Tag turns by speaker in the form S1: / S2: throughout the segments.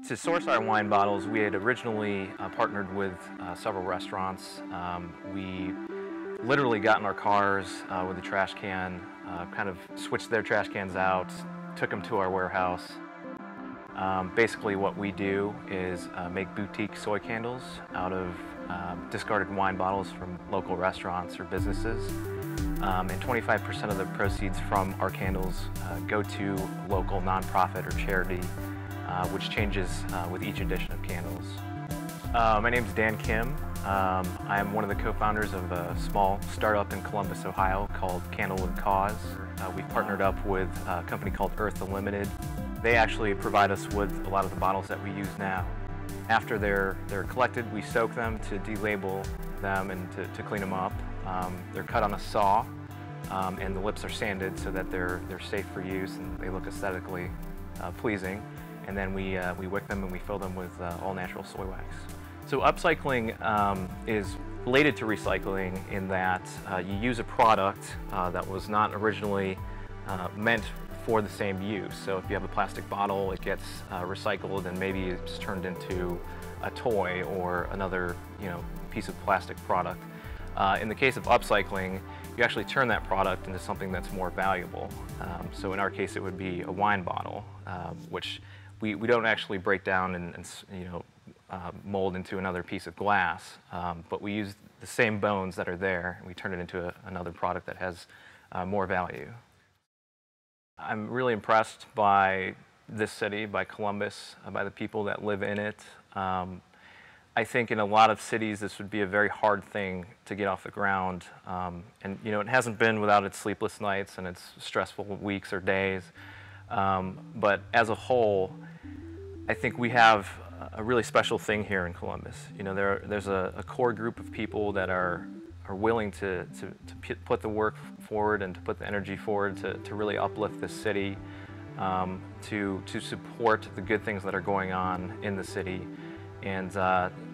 S1: To source our wine bottles, we had originally partnered with several restaurants. We literally got in our cars with a trash can, kind of switched their trash cans out, took them to our warehouse. Basically what we do is make boutique soy candles out of discarded wine bottles from local restaurants or businesses. And 25% of the proceeds from our candles go to a local nonprofit or charity, which changes with each edition of candles. My name is Dan Kim. I'm one of the co-founders of a small startup in Columbus, Ohio called Candle with Cause. We've partnered up with a company called Earth Unlimited. They actually provide us with a lot of the bottles that we use now. After they're collected, we soak them to delabel them and to clean them up. They're cut on a saw, and the lips are sanded so that they're safe for use and they look aesthetically pleasing. And then we wick them and we fill them with all-natural soy wax. So upcycling is related to recycling in that you use a product that was not originally meant for the same use. So if you have a plastic bottle, it gets recycled and maybe it's turned into a toy or another piece of plastic product. In the case of upcycling, you actually turn that product into something that's more valuable. So in our case, it would be a wine bottle, which we don't actually break down and mold into another piece of glass, but we use the same bones that are there and we turn it into another product that has more value. I'm really impressed by this city, by Columbus, by the people that live in it. I think in a lot of cities this would be a very hard thing to get off the ground, and it hasn't been without its sleepless nights and its stressful weeks or days, but as a whole I think we have a really special thing here in Columbus. There's a core group of people that are willing to put the work forward and to put the energy forward to really uplift this city, to support the good things that are going on in the city, and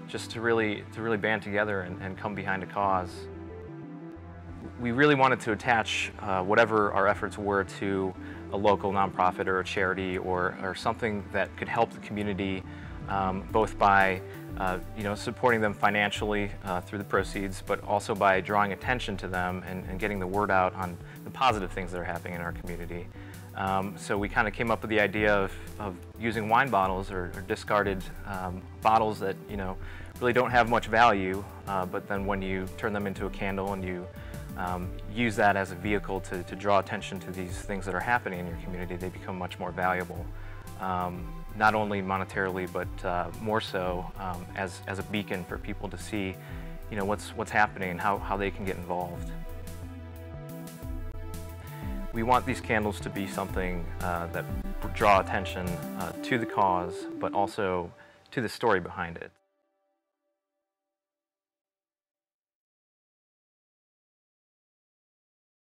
S1: just to really band together and come behind a cause. We really wanted to attach whatever our efforts were to a local nonprofit or a charity or something that could help the community, both by supporting them financially through the proceeds, but also by drawing attention to them and getting the word out on the positive things that are happening in our community. So we kind of came up with the idea of using wine bottles or discarded bottles that really don't have much value, but then when you turn them into a candle and you use that as a vehicle to draw attention to these things that are happening in your community, they become much more valuable. Not only monetarily, but more so as a beacon for people to see what's happening and how they can get involved. We want these candles to be something that draw attention to the cause, but also to the story behind it.